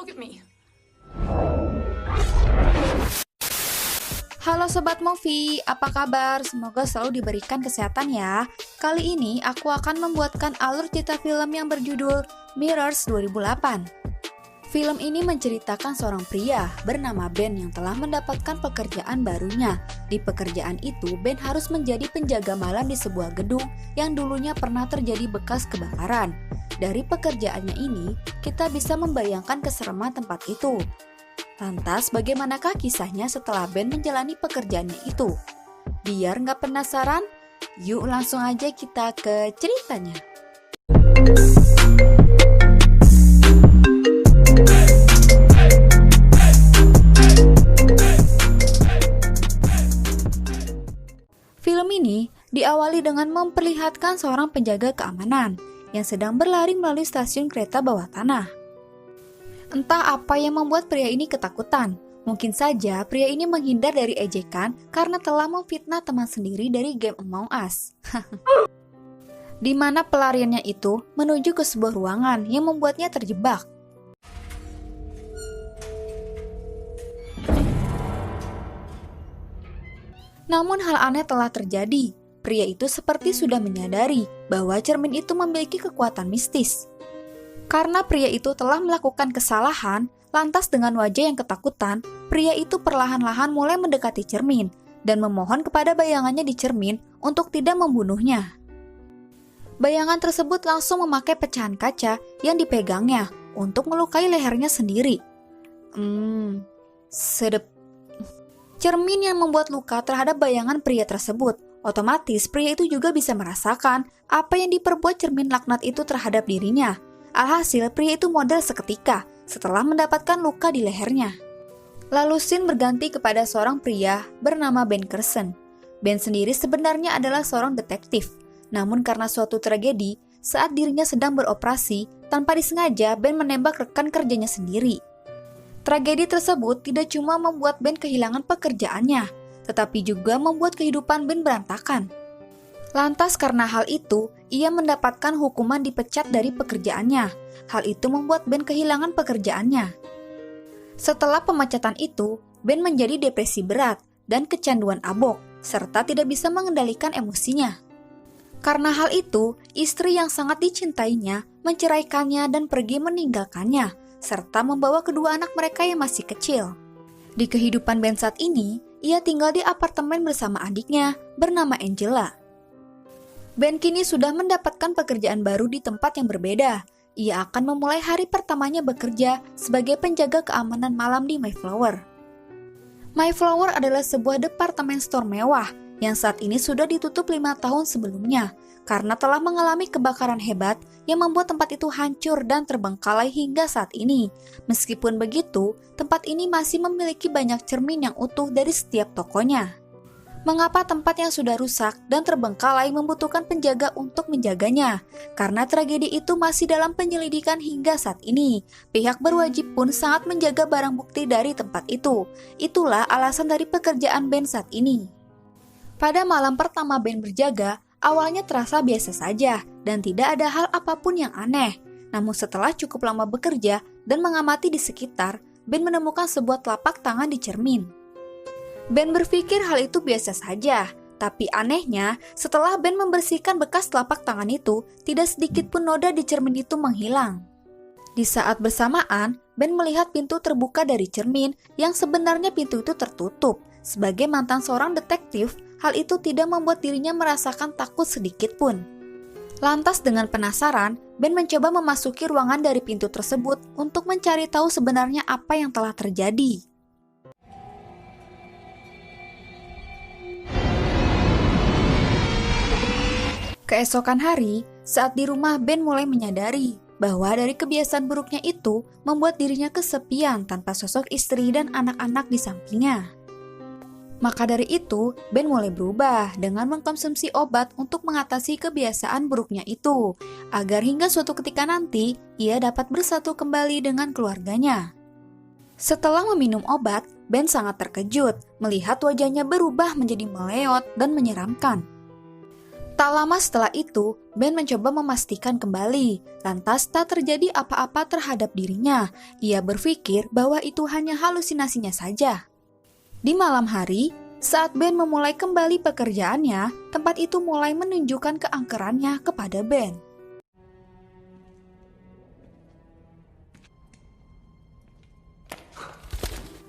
Look at me. Halo Sobat Movie, apa kabar? Semoga selalu diberikan kesehatan ya. Kali ini aku akan membuatkan alur cerita film yang berjudul Mirrors 2008. Film ini menceritakan seorang pria bernama Ben yang telah mendapatkan pekerjaan barunya. Di pekerjaan itu, Ben harus menjadi penjaga malam di sebuah gedung yang dulunya pernah terjadi bekas kebakaran. Dari pekerjaannya ini, kita bisa membayangkan kesereman tempat itu. Lantas, bagaimanakah kisahnya setelah Ben menjalani pekerjaannya itu? Biar nggak penasaran, yuk langsung aja kita ke ceritanya. Film ini diawali dengan memperlihatkan seorang penjaga keamanan yang sedang berlari melalui stasiun kereta bawah tanah. Entah apa yang membuat pria ini ketakutan. Mungkin saja pria ini menghindar dari ejekan karena telah memfitnah teman sendiri dari game Among Us. Di mana pelariannya itu menuju ke sebuah ruangan yang membuatnya terjebak. Namun hal aneh telah terjadi. Pria itu seperti sudah menyadari bahwa cermin itu memiliki kekuatan mistis. Karena pria itu telah melakukan kesalahan, lantas dengan wajah yang ketakutan, pria itu perlahan-lahan mulai mendekati cermin dan memohon kepada bayangannya di cermin untuk tidak membunuhnya. Bayangan tersebut langsung memakai pecahan kaca yang dipegangnya untuk melukai lehernya sendiri. Sedep. Cermin yang membuat luka terhadap bayangan pria tersebut. Otomatis pria itu juga bisa merasakan apa yang diperbuat cermin laknat itu terhadap dirinya. Alhasil, pria itu modal seketika setelah mendapatkan luka di lehernya. Lalu scene berganti kepada seorang pria bernama Ben Carson. Ben sendiri sebenarnya adalah seorang detektif. Namun karena suatu tragedi, saat dirinya sedang beroperasi, tanpa disengaja Ben menembak rekan kerjanya sendiri. Tragedi tersebut tidak cuma membuat Ben kehilangan pekerjaannya, tetapi juga membuat kehidupan Ben berantakan. Lantas karena hal itu, ia mendapatkan hukuman dipecat dari pekerjaannya. Hal itu membuat Ben kehilangan pekerjaannya. Setelah pemecatan itu, Ben menjadi depresi berat dan kecanduan abok, serta tidak bisa mengendalikan emosinya. Karena hal itu, istri yang sangat dicintainya menceraikannya dan pergi meninggalkannya, serta membawa kedua anak mereka yang masih kecil. Di kehidupan Ben saat ini, ia tinggal di apartemen bersama adiknya bernama Angela. Ben kini sudah mendapatkan pekerjaan baru di tempat yang berbeda. Ia akan memulai hari pertamanya bekerja sebagai penjaga keamanan malam di Mayflower. Mayflower adalah sebuah departemen store mewah yang saat ini sudah ditutup 5 tahun sebelumnya karena telah mengalami kebakaran hebat yang membuat tempat itu hancur dan terbengkalai hingga saat ini. Meskipun begitu, tempat ini masih memiliki banyak cermin yang utuh dari setiap tokonya. Mengapa tempat yang sudah rusak dan terbengkalai membutuhkan penjaga untuk menjaganya? Karena tragedi itu masih dalam penyelidikan hingga saat ini. Pihak berwajib pun sangat menjaga barang bukti dari tempat itu. Itulah alasan dari pekerjaan Ben saat ini. Pada malam pertama Ben berjaga, awalnya terasa biasa saja dan tidak ada hal apapun yang aneh. Namun setelah cukup lama bekerja dan mengamati di sekitar, Ben menemukan sebuah telapak tangan di cermin. Ben berpikir hal itu biasa saja, tapi anehnya setelah Ben membersihkan bekas telapak tangan itu, tidak sedikit pun noda di cermin itu menghilang. Di saat bersamaan, Ben melihat pintu terbuka dari cermin yang sebenarnya pintu itu tertutup. Sebagai mantan seorang detektif, hal itu tidak membuat dirinya merasakan takut sedikit pun. Lantas dengan penasaran, Ben mencoba memasuki ruangan dari pintu tersebut untuk mencari tahu sebenarnya apa yang telah terjadi. Keesokan hari, saat di rumah Ben mulai menyadari bahwa dari kebiasaan buruknya itu membuat dirinya kesepian tanpa sosok istri dan anak-anak di sampingnya. Maka dari itu, Ben mulai berubah dengan mengkonsumsi obat untuk mengatasi kebiasaan buruknya itu, agar hingga suatu ketika nanti ia dapat bersatu kembali dengan keluarganya. Setelah meminum obat, Ben sangat terkejut melihat wajahnya berubah menjadi meleot dan menyeramkan. Tak lama setelah itu, Ben mencoba memastikan kembali, lantas tak terjadi apa-apa terhadap dirinya. Ia berpikir bahwa itu hanya halusinasinya saja. Di malam hari, saat Ben memulai kembali pekerjaannya, tempat itu mulai menunjukkan keangkerannya kepada Ben.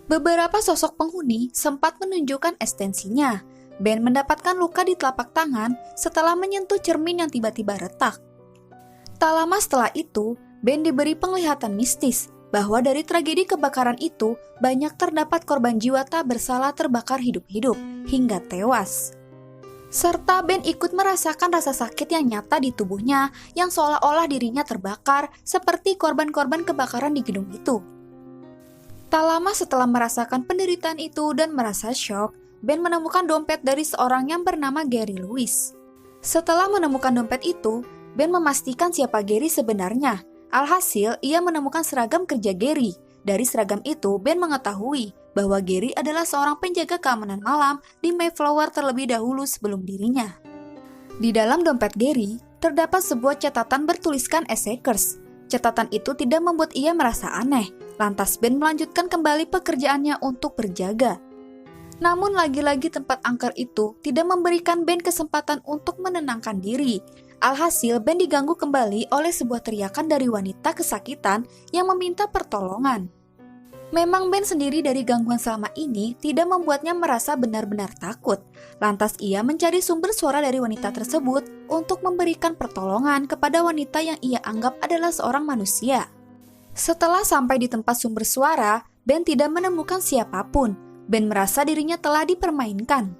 Beberapa sosok penghuni sempat menunjukkan ekstensinya. Ben mendapatkan luka di telapak tangan setelah menyentuh cermin yang tiba-tiba retak. Tak lama setelah itu, Ben diberi penglihatan mistis bahwa dari tragedi kebakaran itu banyak terdapat korban jiwa tak bersalah terbakar hidup-hidup hingga tewas. Serta Ben ikut merasakan rasa sakit yang nyata di tubuhnya yang seolah-olah dirinya terbakar seperti korban-korban kebakaran di gedung itu. Tak lama setelah merasakan penderitaan itu dan merasa syok, Ben menemukan dompet dari seorang yang bernama Gary Lewis. Setelah menemukan dompet itu, Ben memastikan siapa Gary sebenarnya. Alhasil, ia menemukan seragam kerja Gary. Dari seragam itu, Ben mengetahui bahwa Gary adalah seorang penjaga keamanan malam di Mayflower terlebih dahulu sebelum dirinya. Di dalam dompet Gary, terdapat sebuah catatan bertuliskan Essakers. Catatan itu tidak membuat ia merasa aneh. Lantas Ben melanjutkan kembali pekerjaannya untuk berjaga. Namun lagi-lagi tempat angker itu tidak memberikan Ben kesempatan untuk menenangkan diri. Alhasil Ben diganggu kembali oleh sebuah teriakan dari wanita kesakitan yang meminta pertolongan. Memang Ben sendiri dari gangguan selama ini tidak membuatnya merasa benar-benar takut. Lantas ia mencari sumber suara dari wanita tersebut untuk memberikan pertolongan kepada wanita yang ia anggap adalah seorang manusia. Setelah sampai di tempat sumber suara, Ben tidak menemukan siapapun. Ben merasa dirinya telah dipermainkan.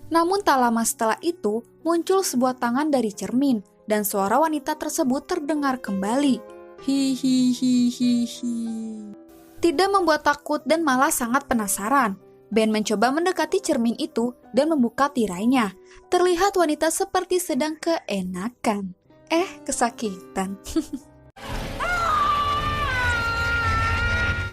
Namun tak lama setelah itu, muncul sebuah tangan dari cermin, dan suara wanita tersebut terdengar kembali. Hihihihihi. Tidak membuat takut dan malah sangat penasaran. Ben mencoba mendekati cermin itu dan membuka tirainya. Terlihat wanita seperti sedang keenakan. Kesakitan.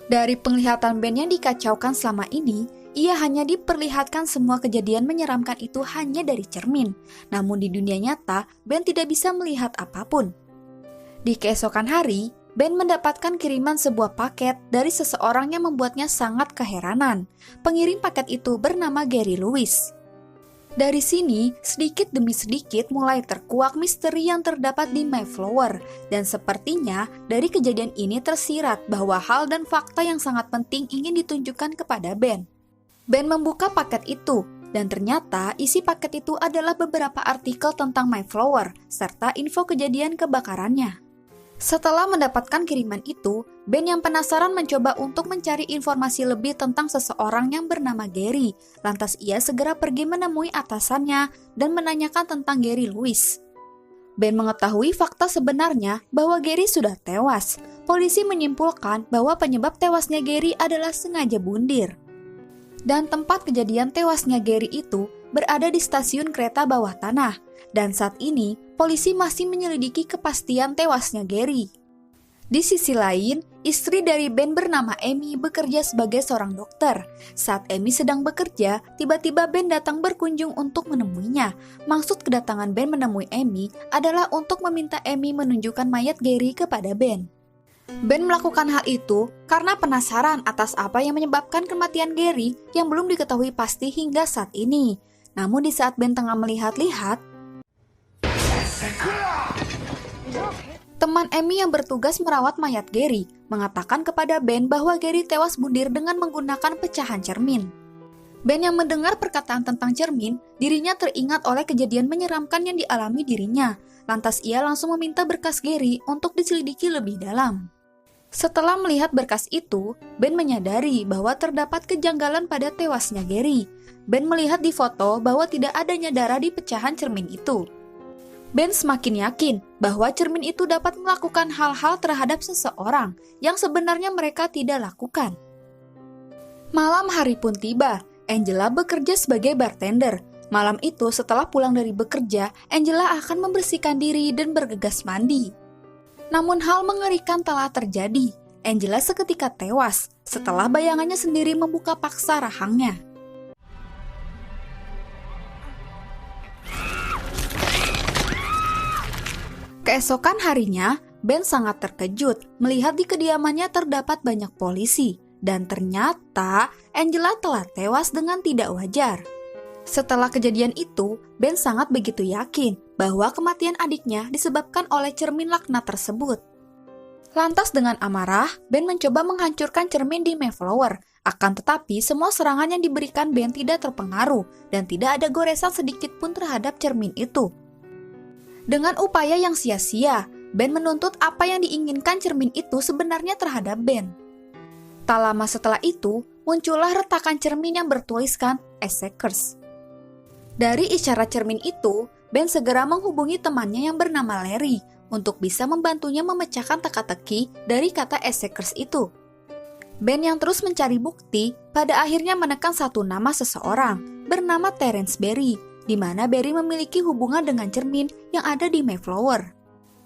Dari penglihatan Ben yang dikacaukan selama ini, ia hanya diperlihatkan semua kejadian menyeramkan itu hanya dari cermin. Namun di dunia nyata, Ben tidak bisa melihat apapun. Di keesokan hari, Ben mendapatkan kiriman sebuah paket dari seseorang yang membuatnya sangat keheranan. Pengirim paket itu bernama Gary Lewis. Dari sini, sedikit demi sedikit mulai terkuak misteri yang terdapat di Mayflower, dan sepertinya dari kejadian ini tersirat bahwa hal dan fakta yang sangat penting ingin ditunjukkan kepada Ben. Ben membuka paket itu, dan ternyata isi paket itu adalah beberapa artikel tentang Mayflower, serta info kejadian kebakarannya. Setelah mendapatkan kiriman itu, Ben yang penasaran mencoba untuk mencari informasi lebih tentang seseorang yang bernama Gary. Lantas ia segera pergi menemui atasannya dan menanyakan tentang Gary Lewis. Ben mengetahui fakta sebenarnya bahwa Gary sudah tewas. Polisi menyimpulkan bahwa penyebab tewasnya Gary adalah sengaja bundir. Dan tempat kejadian tewasnya Gary itu berada di stasiun kereta bawah tanah. Dan saat ini, polisi masih menyelidiki kepastian tewasnya Gary. Di sisi lain, istri dari Ben bernama Amy bekerja sebagai seorang dokter. Saat Amy sedang bekerja, tiba-tiba Ben datang berkunjung untuk menemuinya. Maksud kedatangan Ben menemui Amy adalah untuk meminta Amy menunjukkan mayat Gary kepada Ben. Ben melakukan hal itu karena penasaran atas apa yang menyebabkan kematian Gary yang belum diketahui pasti hingga saat ini. Namun di saat Ben tengah melihat-lihat, teman Amy yang bertugas merawat mayat Gary mengatakan kepada Ben bahwa Gary tewas bundir dengan menggunakan pecahan cermin. Ben yang mendengar perkataan tentang cermin, dirinya teringat oleh kejadian menyeramkan yang dialami dirinya. Lantas ia langsung meminta berkas Gary untuk diselidiki lebih dalam. Setelah melihat berkas itu, Ben menyadari bahwa terdapat kejanggalan pada tewasnya Gary. Ben melihat di foto bahwa tidak adanya darah di pecahan cermin itu. Ben semakin yakin bahwa cermin itu dapat melakukan hal-hal terhadap seseorang yang sebenarnya mereka tidak lakukan. Malam hari pun tiba. Angela bekerja sebagai bartender. Malam itu setelah pulang dari bekerja, Angela akan membersihkan diri dan bergegas mandi. Namun hal mengerikan telah terjadi. Angela seketika tewas setelah bayangannya sendiri membuka paksa rahangnya. Keesokan harinya, Ben sangat terkejut melihat di kediamannya terdapat banyak polisi, dan ternyata Angela telah tewas dengan tidak wajar. Setelah kejadian itu, Ben sangat begitu yakin bahwa kematian adiknya disebabkan oleh cermin laknat tersebut. Lantas dengan amarah, Ben mencoba menghancurkan cermin di Mayflower. Akan tetapi, semua serangan yang diberikan Ben tidak terpengaruh dan tidak ada goresan sedikit pun terhadap cermin itu. Dengan upaya yang sia-sia, Ben menuntut apa yang diinginkan cermin itu sebenarnya terhadap Ben. Tak lama setelah itu, muncullah retakan cermin yang bertuliskan Essekers. Dari isyarat cermin itu, Ben segera menghubungi temannya yang bernama Larry untuk bisa membantunya memecahkan teka-teki dari kata Essekers itu. Ben yang terus mencari bukti, pada akhirnya menekan satu nama seseorang bernama Terence Berry, di mana Berry memiliki hubungan dengan cermin yang ada di Mayflower.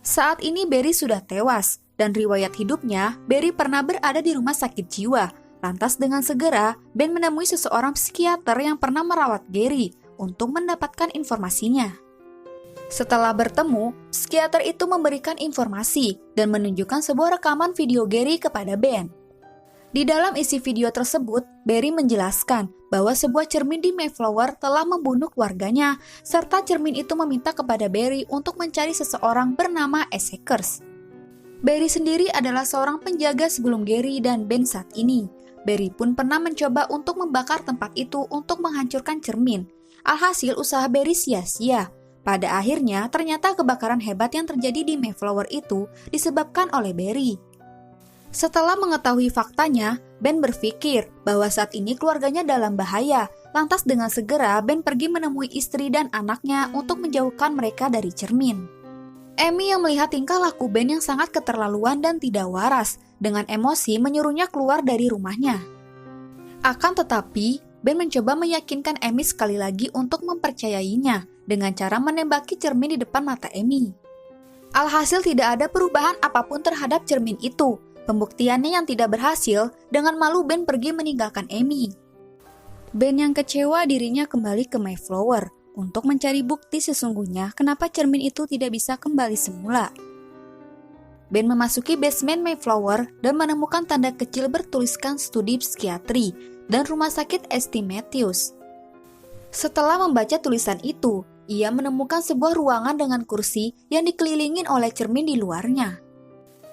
Saat ini Berry sudah tewas, dan riwayat hidupnya, Berry pernah berada di rumah sakit jiwa. Lantas dengan segera, Ben menemui seseorang psikiater yang pernah merawat Gary untuk mendapatkan informasinya. Setelah bertemu, psikiater itu memberikan informasi dan menunjukkan sebuah rekaman video Gary kepada Ben. Di dalam isi video tersebut, Berry menjelaskan bahwa sebuah cermin di Mayflower telah membunuh keluarganya, serta cermin itu meminta kepada Berry untuk mencari seseorang bernama Essekers. Berry sendiri adalah seorang penjaga sebelum Gary dan Ben saat ini. Berry pun pernah mencoba untuk membakar tempat itu untuk menghancurkan cermin. Alhasil usaha Berry sia-sia. Pada akhirnya, ternyata kebakaran hebat yang terjadi di Mayflower itu disebabkan oleh Berry. Setelah mengetahui faktanya, Ben berpikir bahwa saat ini keluarganya dalam bahaya. Lantas dengan segera, Ben pergi menemui istri dan anaknya untuk menjauhkan mereka dari cermin. Amy yang melihat tingkah laku Ben yang sangat keterlaluan dan tidak waras, dengan emosi menyuruhnya keluar dari rumahnya. Akan tetapi, Ben mencoba meyakinkan Amy sekali lagi untuk mempercayainya dengan cara menembaki cermin di depan mata Amy. Alhasil tidak ada perubahan apapun terhadap cermin itu. Pembuktiannya yang tidak berhasil, dengan malu Ben pergi meninggalkan Amy. Ben yang kecewa dirinya kembali ke Mayflower untuk mencari bukti sesungguhnya kenapa cermin itu tidak bisa kembali semula. Ben memasuki basement Mayflower dan menemukan tanda kecil bertuliskan studi psikiatri dan rumah sakit St. Matthews. Setelah membaca tulisan itu, ia menemukan sebuah ruangan dengan kursi yang dikelilingin oleh cermin di luarnya.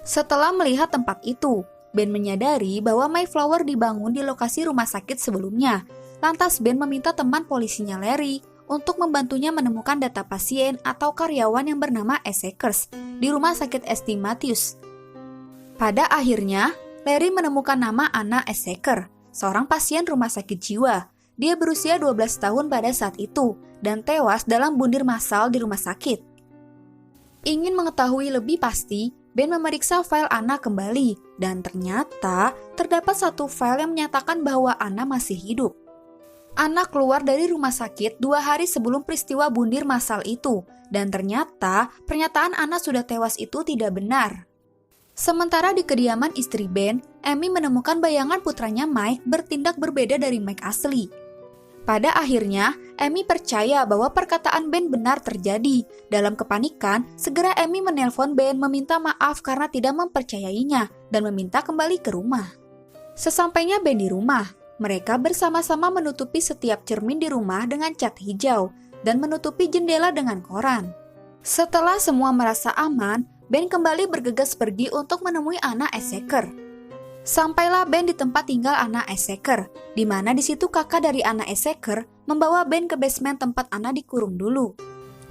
Setelah melihat tempat itu, Ben menyadari bahwa Mayflower dibangun di lokasi rumah sakit sebelumnya. Lantas Ben meminta teman polisinya Larry untuk membantunya menemukan data pasien atau karyawan yang bernama Essekers di rumah sakit St. Matthews. Pada akhirnya, Larry menemukan nama Anna Esseker, seorang pasien rumah sakit jiwa. Dia berusia 12 tahun pada saat itu dan tewas dalam bunuh massal di rumah sakit. Ingin mengetahui lebih pasti, Ben memeriksa file Anna kembali dan ternyata terdapat satu file yang menyatakan bahwa Anna masih hidup. Anna keluar dari rumah sakit 2 hari sebelum peristiwa bunuh massal itu dan ternyata pernyataan Anna sudah tewas itu tidak benar. Sementara di kediaman istri Ben, Amy menemukan bayangan putranya Mike bertindak berbeda dari Mike asli. Pada akhirnya, Amy percaya bahwa perkataan Ben benar terjadi. Dalam kepanikan, segera Amy menelpon Ben meminta maaf karena tidak mempercayainya dan meminta kembali ke rumah. Sesampainya Ben di rumah, mereka bersama-sama menutupi setiap cermin di rumah dengan cat hijau dan menutupi jendela dengan koran. Setelah semua merasa aman, Ben kembali bergegas pergi untuk menemui Anna Esseker. Sampailah Ben di tempat tinggal Anna Esseker, di mana di situ kakak dari Anna Esseker membawa Ben ke basement tempat Anna dikurung dulu.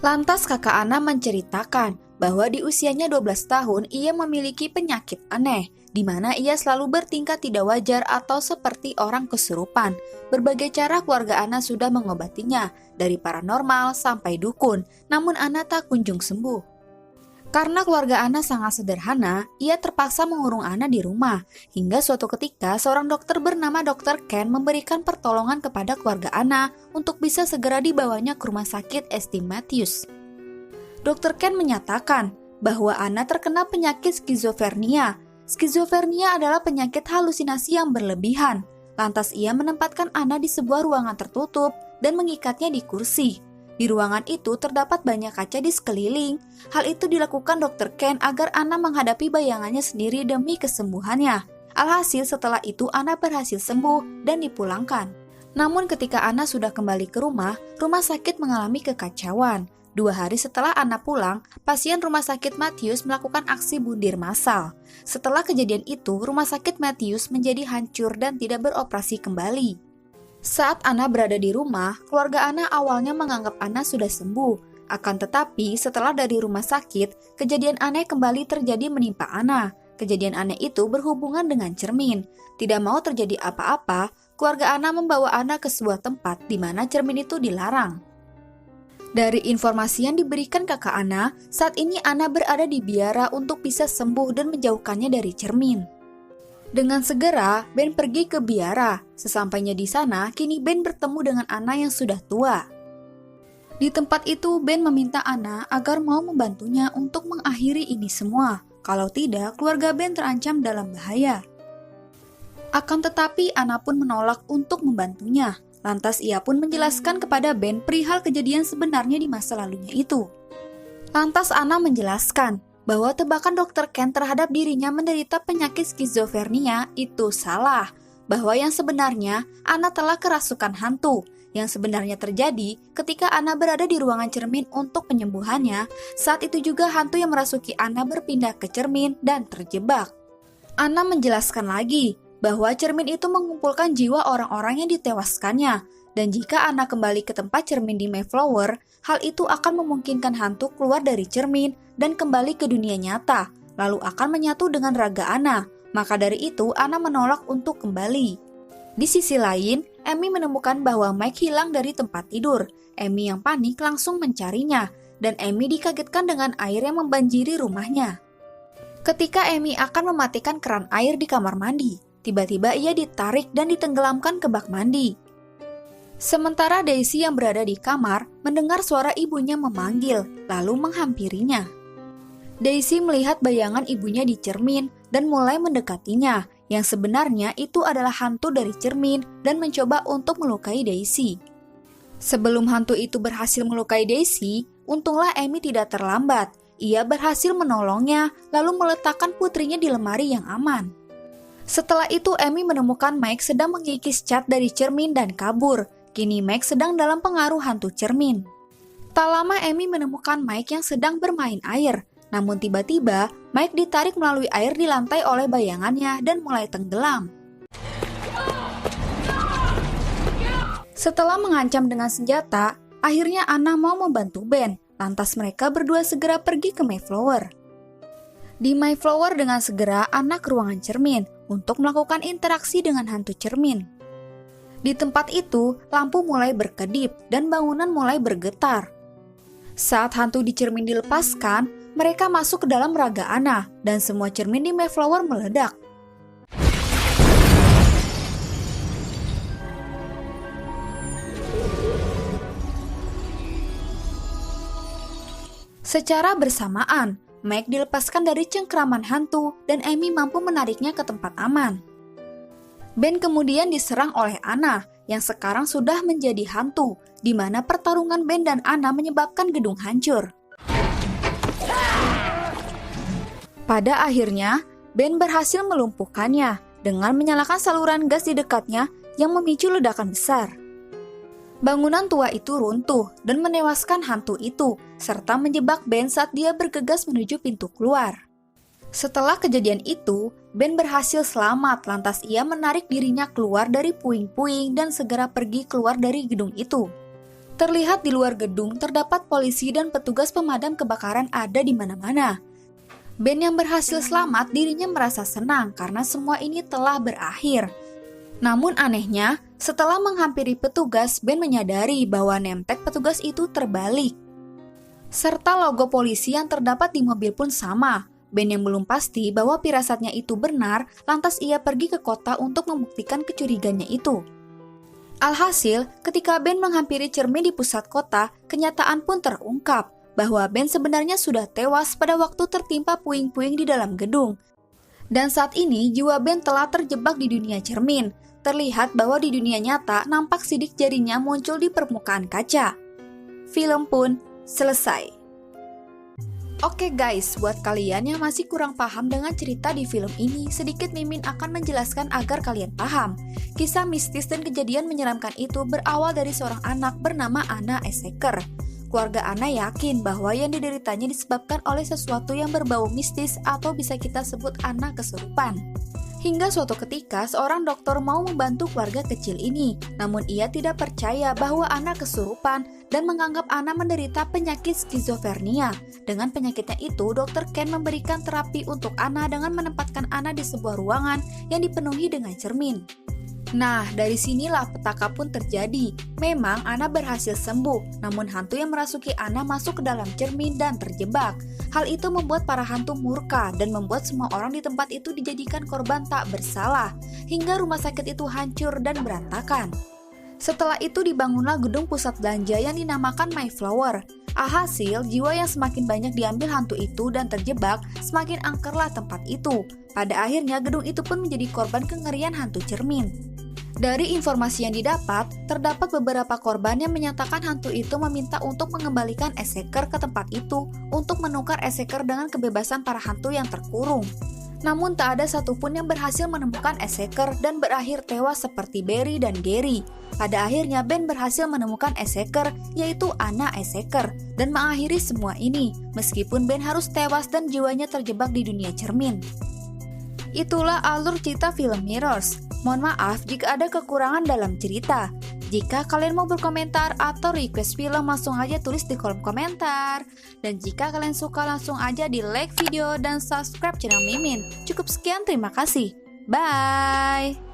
Lantas kakak Anna menceritakan bahwa di usianya 12 tahun ia memiliki penyakit aneh, di mana ia selalu bertingkah tidak wajar atau seperti orang kesurupan. Berbagai cara keluarga Anna sudah mengobatinya, dari paranormal sampai dukun, namun Anna tak kunjung sembuh. Karena keluarga Anna sangat sederhana, ia terpaksa mengurung Anna di rumah. Hingga suatu ketika, seorang dokter bernama Dr. Ken memberikan pertolongan kepada keluarga Anna untuk bisa segera dibawanya ke rumah sakit St. Matthews. Dr. Ken menyatakan bahwa Anna terkena penyakit skizofrenia. Skizofrenia adalah penyakit halusinasi yang berlebihan. Lantas ia menempatkan Anna di sebuah ruangan tertutup dan mengikatnya di kursi. Di ruangan itu terdapat banyak kaca di sekeliling. Hal itu dilakukan Dr. Ken agar Anna menghadapi bayangannya sendiri demi kesembuhannya. Alhasil setelah itu Anna berhasil sembuh dan dipulangkan. Namun ketika Anna sudah kembali ke rumah sakit mengalami kekacauan. 2 hari setelah Anna pulang, pasien rumah sakit Matthews melakukan aksi bunuh massal. Setelah kejadian itu, rumah sakit Matthews menjadi hancur dan tidak beroperasi kembali. Saat Anna berada di rumah, keluarga Anna awalnya menganggap Anna sudah sembuh. Akan tetapi, setelah dari rumah sakit, kejadian aneh kembali terjadi menimpa Anna. Kejadian aneh itu berhubungan dengan cermin. Tidak mau terjadi apa-apa, keluarga Anna membawa Anna ke sebuah tempat di mana cermin itu dilarang. Dari informasi yang diberikan kakak Anna, saat ini Anna berada di biara untuk bisa sembuh dan menjauhkannya dari cermin. Dengan segera, Ben pergi ke biara. Sesampainya di sana, kini Ben bertemu dengan Anna yang sudah tua. Di tempat itu, Ben meminta Anna agar mau membantunya untuk mengakhiri ini semua. Kalau tidak, keluarga Ben terancam dalam bahaya. Akan tetapi, Anna pun menolak untuk membantunya. Lantas ia pun menjelaskan kepada Ben perihal kejadian sebenarnya di masa lalunya itu. Lantas Anna menjelaskan bahwa tebakan Dr. Ken terhadap dirinya menderita penyakit skizofrenia itu salah, bahwa yang sebenarnya Anna telah kerasukan hantu. Yang sebenarnya terjadi ketika Anna berada di ruangan cermin untuk penyembuhannya, saat itu juga hantu yang merasuki Anna berpindah ke cermin dan terjebak. Anna menjelaskan lagi bahwa cermin itu mengumpulkan jiwa orang-orang yang ditewaskannya, dan jika Anna kembali ke tempat cermin di Mayflower, hal itu akan memungkinkan hantu keluar dari cermin dan kembali ke dunia nyata, lalu akan menyatu dengan raga Anna. Maka dari itu, Anna menolak untuk kembali. Di sisi lain, Amy menemukan bahwa Mike hilang dari tempat tidur. Amy yang panik langsung mencarinya, dan Amy dikagetkan dengan air yang membanjiri rumahnya. Ketika Amy akan mematikan keran air di kamar mandi, tiba-tiba ia ditarik dan ditenggelamkan ke bak mandi. Sementara Daisy yang berada di kamar mendengar suara ibunya memanggil, lalu menghampirinya. Daisy melihat bayangan ibunya di cermin dan mulai mendekatinya, yang sebenarnya itu adalah hantu dari cermin dan mencoba untuk melukai Daisy. Sebelum hantu itu berhasil melukai Daisy, untunglah Amy tidak terlambat. Ia berhasil menolongnya, lalu meletakkan putrinya di lemari yang aman. Setelah itu Amy menemukan Mike sedang mengikis cat dari cermin dan kabur. Kini Mike sedang dalam pengaruh hantu cermin. Tak lama Amy menemukan Mike yang sedang bermain air. Namun tiba-tiba Mike ditarik melalui air di lantai oleh bayangannya dan mulai tenggelam. Setelah mengancam dengan senjata, akhirnya Anna mau membantu Ben. Lantas mereka berdua segera pergi ke Mayflower. Di Mayflower dengan segera Anna ke ruangan cermin untuk melakukan interaksi dengan hantu cermin. Di tempat itu, lampu mulai berkedip dan bangunan mulai bergetar. Saat hantu di cermin dilepaskan, mereka masuk ke dalam raga Anna dan semua cermin di Mayflower meledak. Secara bersamaan, Mike dilepaskan dari cengkraman hantu dan Amy mampu menariknya ke tempat aman. Ben kemudian diserang oleh Anna yang sekarang sudah menjadi hantu, di mana pertarungan Ben dan Anna menyebabkan gedung hancur. Pada akhirnya, Ben berhasil melumpuhkannya dengan menyalakan saluran gas di dekatnya yang memicu ledakan besar. Bangunan tua itu runtuh dan menewaskan hantu itu, serta menjebak Ben saat dia bergegas menuju pintu keluar. Setelah kejadian itu, Ben berhasil selamat lantas ia menarik dirinya keluar dari puing-puing dan segera pergi keluar dari gedung itu. Terlihat di luar gedung terdapat polisi dan petugas pemadam kebakaran ada di mana-mana. Ben yang berhasil selamat dirinya merasa senang karena semua ini telah berakhir. Namun anehnya, setelah menghampiri petugas, Ben menyadari bahwa name tag petugas itu terbalik. Serta logo polisi yang terdapat di mobil pun sama. Ben yang belum pasti bahwa firasatnya itu benar, lantas ia pergi ke kota untuk membuktikan kecurigaannya itu. Alhasil, ketika Ben menghampiri cermin di pusat kota, kenyataan pun terungkap bahwa Ben sebenarnya sudah tewas pada waktu tertimpa puing-puing di dalam gedung. Dan saat ini, jiwa Ben telah terjebak di dunia cermin. Terlihat bahwa di dunia nyata nampak sidik jarinya muncul di permukaan kaca. film pun selesai. Oke guys, buat kalian yang masih kurang paham dengan cerita di film ini, sedikit Mimin akan menjelaskan agar kalian paham. Kisah mistis dan kejadian menyeramkan itu berawal dari seorang anak bernama Anna Eseker. Keluarga Anna yakin bahwa yang dideritanya disebabkan oleh sesuatu yang berbau mistis atau bisa kita sebut Anna kesurupan. Hingga suatu ketika, seorang dokter mau membantu keluarga kecil ini. Namun ia tidak percaya bahwa Anna kesurupan dan menganggap Anna menderita penyakit skizofrenia. Dengan penyakitnya itu, dokter Ken memberikan terapi untuk Anna dengan menempatkan Anna di sebuah ruangan yang dipenuhi dengan cermin. Nah, dari sinilah petaka pun terjadi. Memang Anna berhasil sembuh, namun hantu yang merasuki Anna masuk ke dalam cermin dan terjebak. Hal itu membuat para hantu murka dan membuat semua orang di tempat itu dijadikan korban tak bersalah, hingga rumah sakit itu hancur dan berantakan. Setelah itu dibangunlah gedung pusat belanja yang dinamakan Mayflower. Alhasil, jiwa yang semakin banyak diambil hantu itu dan terjebak, semakin angkerlah tempat itu. Pada akhirnya, gedung itu pun menjadi korban kengerian hantu cermin. Dari informasi yang didapat, terdapat beberapa korban yang menyatakan hantu itu meminta untuk mengembalikan Eseker ke tempat itu untuk menukar Eseker dengan kebebasan para hantu yang terkurung. Namun tak ada satupun yang berhasil menemukan Eseker dan berakhir tewas seperti Barry dan Gary. Pada akhirnya Ben berhasil menemukan Eseker, yaitu Anna Eseker, dan mengakhiri semua ini, meskipun Ben harus tewas dan jiwanya terjebak di dunia cermin. Itulah alur cerita film Mirrors. Mohon maaf jika ada kekurangan dalam cerita. Jika kalian mau berkomentar atau request film, langsung aja tulis di kolom komentar. Dan jika kalian suka, langsung aja di like video dan subscribe channel Mimin. Cukup sekian, terima kasih. Bye!